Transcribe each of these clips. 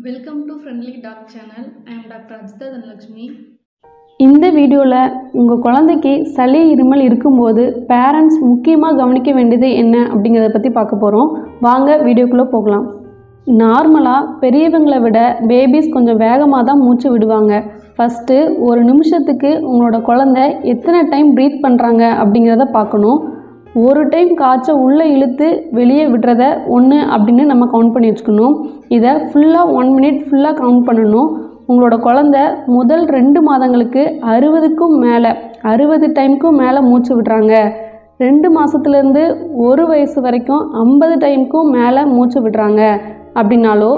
Welcome to Friendly Dog Channel. I am Dr. Ajitha Dhanalakshmi. இந்த வீடியோவில் உங்கள் குழந்தைக்கு சளி இருமல் இருக்கும்போது பேரண்ட்ஸ் முக்கியமாக கவனிக்க வேண்டியது என்ன அப்படிங்கிறத பற்றி பார்க்க போகிறோம். வாங்க வீடியோக்குள்ளே போகலாம். நார்மலாக பெரியவங்களை விட பேபிஸ் கொஞ்சம் வேகமாக தான் மூச்சு விடுவாங்க. ஃபஸ்ட்டு ஒரு நிமிஷத்துக்கு உங்களோட குழந்தை எத்தனை டைம் ப்ரீத் பண்ணுறாங்க அப்படிங்கிறத பார்க்கணும். ஒரு டைம் காற்றை உள்ளே இழுத்து வெளியே விடுறத 1 அப்படின்னு நம்ம கவுண்ட் பண்ணி வச்சுக்கணும். இதை ஃபுல்லாக 1 மினிட் ஃபுல்லாக கவுண்ட் பண்ணணும். உங்களோட குழந்தை முதல் 2 மாதங்களுக்கு 60 டைமுக்கும் மேலே மூச்சு விடுறாங்க. 2 மாதத்துலேருந்து 1 வயசு வரைக்கும் 50 டைமுக்கும் மேலே மூச்சு விடுறாங்க அப்படின்னாலோ,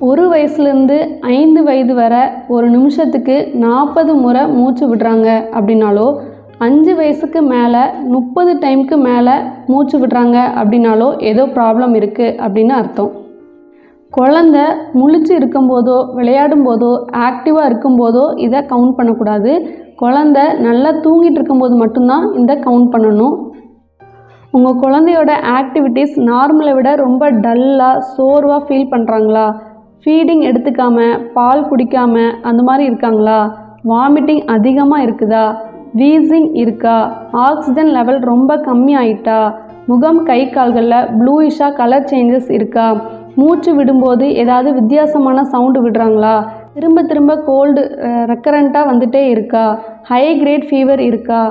1 வயசுலேருந்து 5 வயது வரை ஒரு நிமிஷத்துக்கு 40 முறை மூச்சு விடுறாங்க அப்படின்னாலோ, 5 வயசுக்கு மேலே 30 டைமுக்கு மேலே மூச்சு விடுறாங்க அப்படின்னாலோ ஏதோ ப்ராப்ளம் இருக்குது அப்படின்னு அர்த்தம். குழந்தை முழிச்சு இருக்கும்போதோ விளையாடும் போதோ ஆக்டிவாக இருக்கும்போதோ இதை கவுண்ட் பண்ணக்கூடாது. குழந்தை நல்லா தூங்கிட்டு இருக்கும்போது மட்டும்தான் இந்த கவுண்ட் பண்ணணும். உங்கள் குழந்தையோட ஆக்டிவிட்டீஸ் நார்மலை விட ரொம்ப டல்லாக சோர்வாக ஃபீல் பண்ணுறாங்களா, ஃபீடிங் எடுத்துக்காமல் பால் குடிக்காமல் அந்த மாதிரி இருக்காங்களா, வாமிட்டிங் அதிகமாக இருக்குதா, வீசிங் இருக்கா, ஆக்சிஜன் லெவல் ரொம்ப கம்மி ஆயிட்டா, முகம் கை கால்களில் ப்ளூயிஷாக கலர் சேஞ்சஸ் இருக்கா, மூச்சு விடும்போது ஏதாவது வித்தியாசமான சவுண்டு விடுறாங்களா, திரும்ப திரும்ப கோல்டு ரெக்கரண்ட்டாக வந்துட்டே இருக்கா, ஹை கிரேட் ஃபீவர் இருக்கா,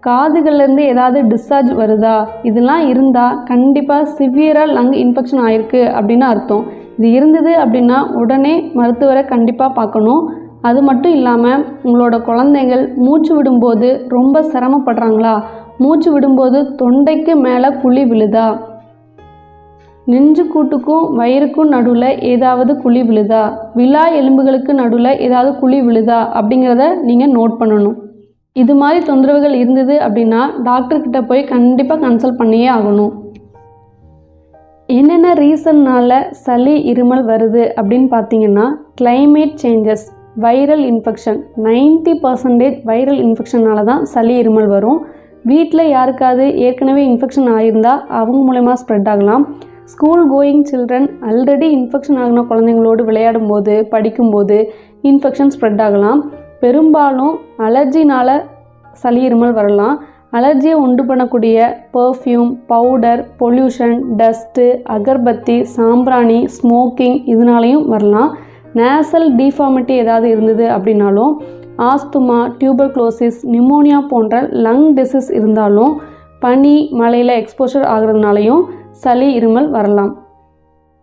காதுகள்லேருந்து ஏதாவது டிஸ்சார்ஜ் வருதா, இதெல்லாம் இருந்தால் கண்டிப்பாக சிவியராக லங் இன்ஃபெக்ஷன் ஆகிருக்கு அப்படின்னு அர்த்தம். இது இருந்தது அப்படின்னா உடனே மருத்துவரை கண்டிப்பாக பார்க்கணும். அது மட்டும் இல்லாமல் உங்களோட குழந்தைகள் மூச்சு விடும்போது ரொம்ப சிரமப்படுறாங்களா, மூச்சு விடும்போது தொண்டைக்கு மேலே குழி விழுதா, நெஞ்சு கூட்டுக்கும் வயிறுக்கும் நடுவில் ஏதாவது குழி விழுதா, விலா எலும்புகளுக்கு நடுவில் ஏதாவது குழி விழுதா அப்படிங்கிறத நீங்கள் நோட் பண்ணணும். இது மாதிரி தொந்தரவுகள் இருந்தது அப்படின்னா டாக்டர்கிட்ட போய் கண்டிப்பாக கன்சல்ட் பண்ணியே ஆகணும். என்னென்ன ரீசன்னால் சளி இருமல் வருது அப்படின்னு பார்த்தீங்கன்னா, climate changes, viral infection, 90% viral இன்ஃபெக்ஷனால தான் சளி இருமல் வரும். வீட்டில் யாருக்காவது ஏற்கனவே இன்ஃபெக்ஷன் ஆகியிருந்தால் அவங்க மூலமாக ஸ்ப்ரெட் ஆகலாம். School going children already infection ஆகின குழந்தைங்களோடு விளையாடும் போது படிக்கும்போது இன்ஃபெக்ஷன் ஸ்ப்ரெட் ஆகலாம். பெரும்பாலும் அலர்ஜினால் சளி இருமல் வரலாம். அலர்ஜியை உண்டு பண்ணக்கூடிய perfume, powder, pollution, dust, agarbatti, சாம்பிராணி, ஸ்மோக்கிங் இதனாலையும் வரலாம். நேசல் டிஃபார்மிட்டி ஏதாவது இருந்தது அப்படின்னாலும், ஆஸ்துமா, டியூபர்குலோசிஸ், நிமோனியா போன்ற லங் டிசீஸ் இருந்தாலும், பனி மழையில் எக்ஸ்போஷர் ஆகிறதுனாலையும் சளி இருமல் வரலாம்.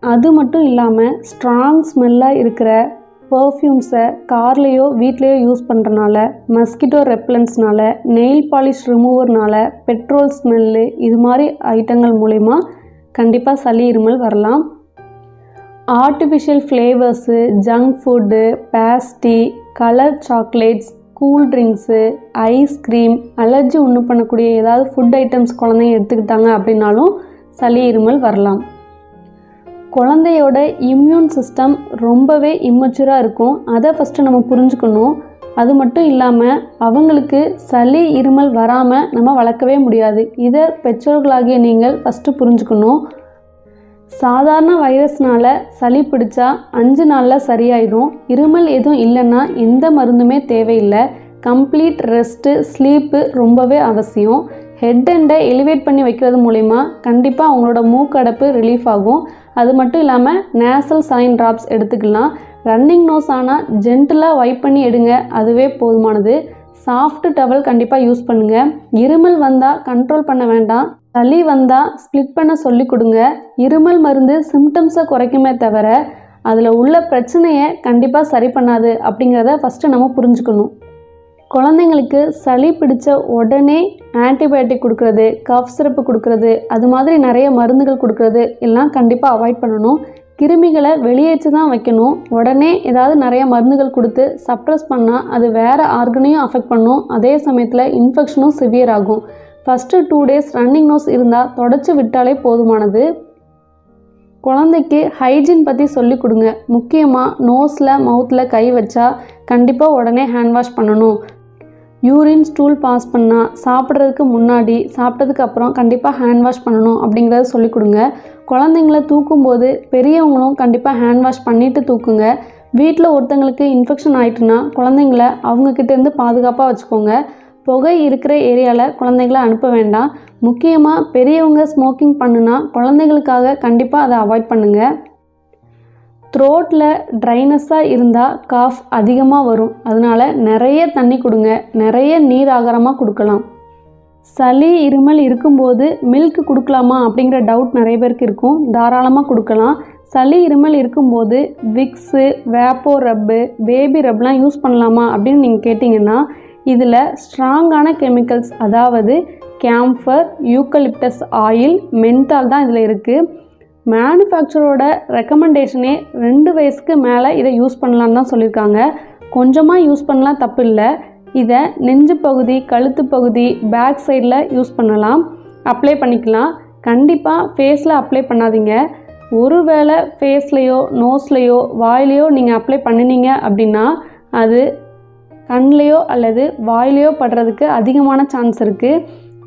அது மட்டும் இல்லாமல் ஸ்ட்ராங் ஸ்மெல்லாக இருக்கிற பர்ஃப்யூம்ஸை கார்லேயோ வீட்லேயோ யூஸ் பண்ணுறனால, மஸ்கிட்டோ ரெப்பலன்ஸ்னால, நெயில் பாலிஷ் ரிமூவர்னால, பெட்ரோல் ஸ்மெல்லு இது மாதிரி ஐட்டங்கள் மூலிமா கண்டிப்பாக சளி இருமல் வரலாம். Artificial flavours, junk food, pastry, colour chocolates, cool drinks, ice cream, allergy உண்டு பண்ணக்கூடிய ஏதாவது ஃபுட் ஐட்டம்ஸ் குழந்தைங்க எடுத்துக்கிட்டாங்க அப்படின்னாலும் சளி இருமல் வரலாம். குழந்தையோட இம்யூன் சிஸ்டம் ரொம்பவே இம்மெச்சூராக இருக்கும். அதை ஃபஸ்ட்டு நம்ம புரிஞ்சுக்கணும். அது மட்டும் இல்லாமல் அவங்களுக்கு சளி இருமல் வராமல் நம்ம வளர்க்கவே முடியாது. இதை பெற்றோர்களாகிய நீங்கள் ஃபஸ்ட்டு புரிஞ்சுக்கணும். சாதாரண வைரஸ்னால் சளி பிடிச்சா 5 நாளில் சரியாயிடும். இருமல் எதுவும் இல்லைன்னா எந்த மருந்துமே தேவையில்லை. கம்ப்ளீட் ரெஸ்ட்டு, ஸ்லீப்பு ரொம்பவே அவசியம். ஹெட் அண்டை எலிவேட் பண்ணி வைக்கிறது மூலிமா கண்டிப்பாக அவங்களோட மூக்கடைப்பு ரிலீஃப் ஆகும். அது மட்டும் இல்லாமல் நேசல் சைன் ட்ராப்ஸ் எடுத்துக்கலாம். ரன்னிங் நோஸ் ஆனால் ஜென்டிலாக வைப் பண்ணி எடுங்க, அதுவே போதுமானது. சாஃப்ட் டவல் கண்டிப்பாக யூஸ் பண்ணுங்கள். இருமல் வந்தால் கண்ட்ரோல் பண்ண வேண்டாம். சளி வந்தால் ஸ்ப்ளிட் பண்ண சொல்லி கொடுங்க. இருமல் மருந்து சிம்டம்ஸை குறைக்குமே தவிர அதில் உள்ள பிரச்சனையை கண்டிப்பாக சரி பண்ணாது அப்படிங்கிறத ஃபஸ்ட்டு நம்ம புரிஞ்சுக்கணும். குழந்தைங்களுக்கு சளி பிடிச்ச உடனே ஆன்டிபயோட்டிக் கொடுக்குறது, கஃப் சிரப்பு கொடுக்குறது, அது மாதிரி நிறைய மருந்துகள் கொடுக்குறது எல்லாம் கண்டிப்பாக அவாய்ட் பண்ணணும். கிருமிகளை வெளியேற்றி தான் வைக்கணும். உடனே ஏதாவது நிறைய மருந்துகள் கொடுத்து சப்ரஸ் பண்ணால் அது வேறு ஆர்கனையும் அஃபெக்ட் பண்ணும். அதே சமயத்தில் இன்ஃபெக்ஷனும் சிவியர் ஆகும். ஃபஸ்ட்டு 2 டேஸ் ரன்னிங் நோஸ் இருந்தால் தொடச்சி விட்டாலே போதுமானது. குழந்தைக்கு ஹைஜீன் பற்றி சொல்லி கொடுங்க. முக்கியமாக நோஸில் மவுத்தில் கை வச்சா கண்டிப்பாக உடனே ஹேண்ட் வாஷ் பண்ணணும். யூரின் ஸ்டூல் பாஸ் பண்ணால், சாப்பிட்றதுக்கு முன்னாடி, சாப்பிட்டதுக்கு அப்புறம் கண்டிப்பாக ஹேண்ட் வாஷ் பண்ணணும் அப்படிங்கிறத சொல்லிக் கொடுங்க. குழந்தைங்கள தூக்கும்போது பெரியவங்களும் கண்டிப்பாக ஹேண்ட் வாஷ் பண்ணிவிட்டு தூக்குங்க. வீட்டில் ஒருத்தங்களுக்கு இன்ஃபெக்ஷன் ஆகிட்டுனா குழந்தைங்கள அவங்கக்கிட்டேருந்து பாதுகாப்பாக வச்சுக்கோங்க. புகை இருக்கிற ஏரியாவில் குழந்தைங்கள அனுப்ப வேண்டாம். முக்கியமாக பெரியவங்க ஸ்மோக்கிங் பண்ணுனா குழந்தைங்களுக்காக கண்டிப்பாக அதை அவாய்ட் பண்ணுங்கள். த்ரோட்டில் ட்ரைனஸாக இருந்தால் காஃப் அதிகமாக வரும். அதனால் நிறைய தண்ணி கொடுங்க, நிறைய நீர் ஆகாரமாக கொடுக்கலாம். சளி இருமல் இருக்கும்போது மில்க் கொடுக்கலாமா அப்படிங்கிற டவுட் நிறைய பேருக்கு இருக்கும். தாராளமாக கொடுக்கலாம். சளி இருமல் இருக்கும்போது விக்ஸு, வேப்போ ரப்பு, பேபி ரப்லாம் யூஸ் பண்ணலாமா அப்படின்னு நீங்கள் கேட்டிங்கன்னா, இதில் ஸ்ட்ராங்கான கெமிக்கல்ஸ், அதாவது கேம்ஃபர், யூக்கலிப்டஸ் ஆயில், மென்தால் தான் இதில் இருக்குது. மேனுஃபேக்சரோட ரெக்கமெண்டேஷனே 2 வயசுக்கு மேலே இதை யூஸ் பண்ணலான்னு தான் சொல்லியிருக்காங்க. கொஞ்சமாக யூஸ் பண்ணலாம், தப்பு இல்லை. இதை நெஞ்சு பகுதி, கழுத்து பகுதி, பேக் சைடில் யூஸ் பண்ணலாம், அப்ளை பண்ணிக்கலாம். கண்டிப்பாக ஃபேஸில் அப்ளை பண்ணாதீங்க. ஒருவேளை ஃபேஸ்லேயோ நோஸ்லேயோ வாயிலையோ நீங்கள் அப்ளை பண்ணினீங்க அப்படின்னா அது கண்லேயோ அல்லது வாயிலையோ படுறதுக்கு அதிகமான சான்ஸ் இருக்குது.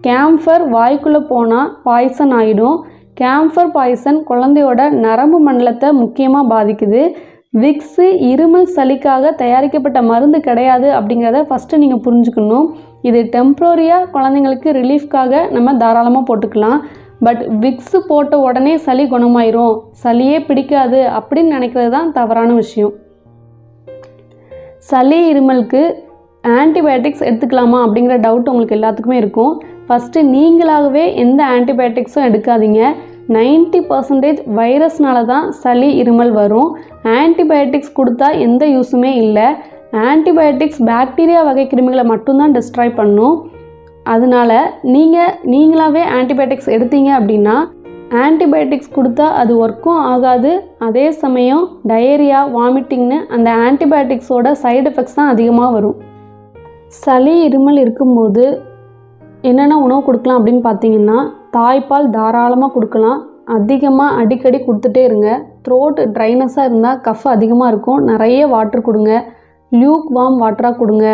கேம்ஃபர் வாய்க்குள்ளே போனால் பாய்சன் ஆகிடும். கேம்ஃபர் பாய்சன் குழந்தையோட நரம்பு மண்டலத்தை முக்கியமாக பாதிக்குது. விக்ஸு இருமல் சளிக்காக தயாரிக்கப்பட்ட மருந்து கிடையாது அப்படிங்கிறத ஃபஸ்ட்டு நீங்கள் புரிஞ்சுக்கணும். இது டெம்ப்ரரியாக குழந்தைங்களுக்கு ரிலீஃப்காக நம்ம தாராளமாக போட்டுக்கலாம். பட் விக்ஸு போட்ட உடனே சளி குணமாயிரும், சளியே பிடிக்காது அப்படின்னு நினைக்கிறது தான் தவறான விஷயம். சளி இருமலுக்கு ஆன்டிபயோட்டிக்ஸ் எடுத்துக்கலாமா அப்படிங்கிற டவுட் உங்களுக்கு எல்லாத்துக்குமே இருக்கும். ஃபஸ்ட்டு நீங்களாகவே எந்த ஆன்டிபயோட்டிக்ஸும் எடுக்காதீங்க. 90% வைரஸ்னால தான் சளி இருமல் வரும். ஆன்டிபயோட்டிக்ஸ் கொடுத்தா எந்த யூஸுமே இல்லை. ஆன்டிபயோட்டிக்ஸ் பாக்டீரியா வகை கிருமிகளை மட்டும்தான் டிஸ்ட்ராய் பண்ணும். அதனால் நீங்களாகவே ஆன்டிபயோட்டிக்ஸ் எடுத்தீங்க அப்படின்னா ஆன்டிபயோட்டிக்ஸ் கொடுத்தா அது ஒர்க்கும் ஆகாது. அதே சமயம் டயரியா, வாமிட்டிங்னு அந்த ஆன்டிபயோட்டிக்ஸோட சைடு எஃபெக்ட்ஸ் தான் அதிகமாக வரும். சளி இருமல் இருக்கும்போது என்னென்ன உணவு கொடுக்கலாம் அப்படின்னு பார்த்தீங்கன்னா, தாய்ப்பால் தாராளமாக கொடுக்கலாம். அதிகமாக அடிக்கடி கொடுத்துட்டே இருங்க. த்ரோட் ட்ரைனஸாக இருந்தால் கஃப் அதிகமாக இருக்கும். நிறைய வாட்டர் கொடுங்க. லியூக் வார்ம் வாட்டராக கொடுங்க.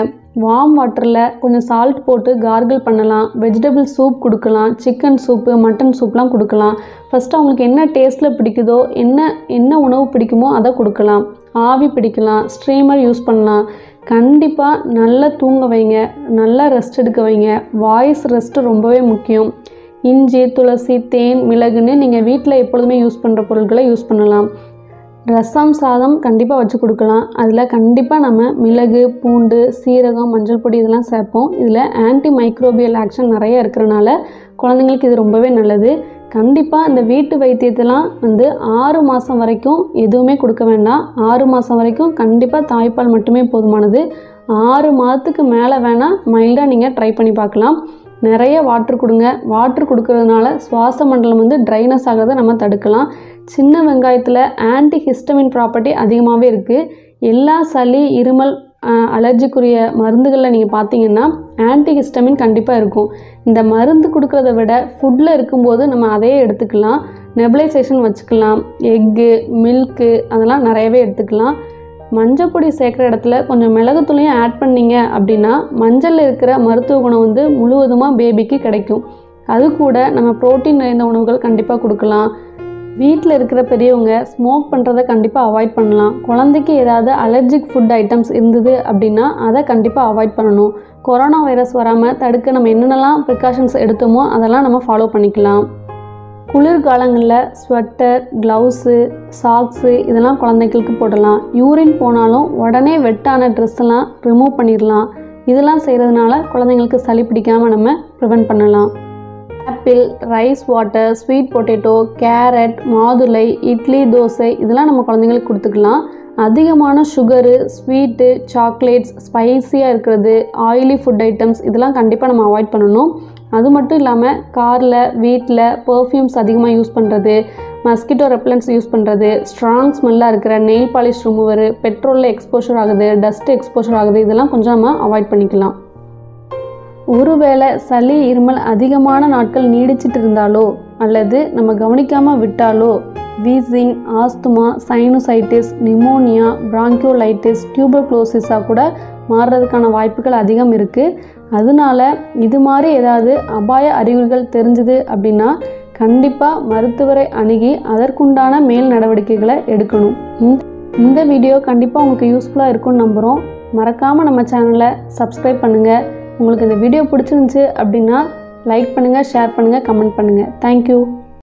வார்ம் வாட்டரில் கொஞ்சம் சால்ட் போட்டு கார்கிள் பண்ணலாம். வெஜிடபிள் சூப் கொடுக்கலாம். சிக்கன் சூப்பு, மட்டன் சூப்லாம் கொடுக்கலாம். ஃபஸ்ட்டு அவங்களுக்கு என்ன டேஸ்ட்டில் பிடிக்குதோ, என்ன உணவு பிடிக்குமோ அதை கொடுக்கலாம். ஆவி பிடிக்கலாம். ஸ்ட்ரீமர் யூஸ் பண்ணலாம். கண்டிப்பாக நல்லா தூங்க வைங்க, நல்லா ரெஸ்ட் எடுக்க வைங்க. வாய்ஸ் ரெஸ்ட்டு ரொம்பவே முக்கியம். இஞ்சி, துளசி, தேன், மிளகுன்னு நீங்கள் வீட்டில் எப்பொழுதுமே யூஸ் பண்ணுற பொருட்களை யூஸ் பண்ணலாம். ரசம் சாதம் கண்டிப்பாக வச்சு கொடுக்கலாம். அதில் கண்டிப்பாக நம்ம மிளகு, பூண்டு, சீரகம், மஞ்சள் பொடி இதெல்லாம் சேர்ப்போம். இதில் ஆன்டி மைக்ரோபியல் ஆக்ஷன் நிறைய இருக்கிறனால குழந்தைங்களுக்கு இது ரொம்பவே நல்லது. கண்டிப்பாக இந்த வீட்டு வைத்தியத்தெல்லாம் 6 மாதம் வரைக்கும் எதுவுமே கொடுக்க வேண்டாம். 6 மாதம் வரைக்கும் கண்டிப்பாக தாய்ப்பால் மட்டுமே போதுமானது. 6 மாதத்துக்கு மேலே வேணால் மைல்டாக நீங்கள் ட்ரை பண்ணி பார்க்கலாம். நிறைய வாட்டர் கொடுங்க. வாட்டர் கொடுக்கறதுனால சுவாச மண்டலம் ட்ரைனஸ் ஆகிறத நம்ம தடுக்கலாம். சின்ன வெங்காயத்தில் ஆன்டி ஹிஸ்டமின் ப்ராப்பர்ட்டி அதிகமாகவே இருக்குது. எல்லா சளி, இருமல், அலர்ஜிக்குரிய மருந்துகளில் நீங்கள் பார்த்தீங்கன்னா ஆன்டி ஹிஸ்டமின் கண்டிப்பாக இருக்கும். இந்த மருந்து கொடுக்குறத விட ஃபுட்டில் இருக்கும்போது நம்ம அதையே எடுத்துக்கலாம். நெபுலைசேஷன் வச்சுக்கலாம். எக்கு, மில்க்கு அதெல்லாம் நிறையவே எடுத்துக்கலாம். மஞ்சள் பொடி சேர்க்குற இடத்துல கொஞ்சம் மிளகுத்தூளையும் ஆட் பண்ணிங்க அப்படின்னா மஞ்சளில் இருக்கிற மருத்துவ குணம் முழுவதுமாக பேபிக்கு கிடைக்கும். அது கூட நம்ம ப்ரோட்டீன் நிறைந்த உணவுகள் கண்டிப்பாக கொடுக்கலாம். வீட்டில் இருக்கிற பெரியவங்க ஸ்மோக் பண்ணுறதை கண்டிப்பாக அவாய்ட் பண்ணலாம். குழந்தைக்கு ஏதாவது அலர்ஜிக் ஃபுட் ஐட்டம்ஸ் இருந்தது அப்படின்னா அதை கண்டிப்பாக அவாய்ட் பண்ணணும். கொரோனா வைரஸ் வராமல் தடுக்க நம்ம என்னென்னலாம் ப்ரிகாஷன்ஸ் எடுத்தோமோ அதெல்லாம் நம்ம ஃபாலோ பண்ணிக்கலாம். குளிர்காலங்களில் ஸ்வெட்டர், க்ளவுஸு, சாக்ஸு இதெல்லாம் குழந்தைகளுக்கு போடலாம். யூரின் போனாலும் உடனே வெட்டான ட்ரெஸ்ஸெல்லாம் ரிமூவ் பண்ணிடலாம். இதெல்லாம் செய்கிறதுனால குழந்தைங்களுக்கு சளி பிடிக்காமல் நம்ம ப்ரிவெண்ட் பண்ணலாம். Apple, rice water, sweet potato, carrot, மாதுளை, இட்லி, தோசை இதெல்லாம் நம்ம குழந்தைங்களுக்கு கொடுத்துக்கலாம். அதிகமான சுகரு, ஸ்வீட்டு, சாக்லேட்ஸ், ஸ்பைஸியாக இருக்கிறது, ஆயிலி ஃபுட் ஐட்டம்ஸ் இதெல்லாம் கண்டிப்பாக நம்ம அவாய்ட் பண்ணணும். அது மட்டும் இல்லாமல் காரில், வீட்டில் பர்ஃப்யூம்ஸ் அதிகமாக யூஸ் பண்ணுறது, மஸ்கிட்டோ ரெப்பலன்ஸ் யூஸ் பண்ணுறது, ஸ்ட்ராங் ஸ்மெல்லாக இருக்கிற நெயில் பாலிஷ் ரிமூவரு, பெட்ரோலில் எக்ஸ்போஷர் ஆகுது, டஸ்ட்டு எக்ஸ்போஷர் ஆகுது இதெல்லாம் கொஞ்சம் நம்ம அவாய்ட் பண்ணிக்கலாம். ஒருவேளை சளி, இருமல் அதிகமான நாட்கள் நீடிச்சிட்டு இருந்தாலோ அல்லது நம்ம கவனிக்காமல் விட்டாலோ வீசிங், ஆஸ்துமா, சைனோசைட்டிஸ், நிமோனியா, பிராங்கியோலைட்டிஸ், டியூபர்குலோசிஸாக கூட மாறுறதுக்கான வாய்ப்புகள் அதிகம் இருக்குது. அதனால இது மாதிரி ஏதாவது அபாய அறிகுறிகள் தெரிஞ்சுது அப்படின்னா கண்டிப்பாக மருத்துவரை அணுகி அதற்குண்டான மேல் நடவடிக்கைகளை எடுக்கணும். இந்த வீடியோ கண்டிப்பாக உங்களுக்கு யூஸ்ஃபுல்லாக இருக்கும்னு நம்புகிறோம். மறக்காமல் நம்ம சேனலை சப்ஸ்கிரைப் பண்ணுங்கள். உங்களுக்கு இந்த வீடியோ பிடிச்சிருந்துச்சு அப்படின்னா லைக் பண்ணுங்கள், ஷேர் பண்ணுங்கள், கமெண்ட் பண்ணுங்கள். தேங்க்யூ.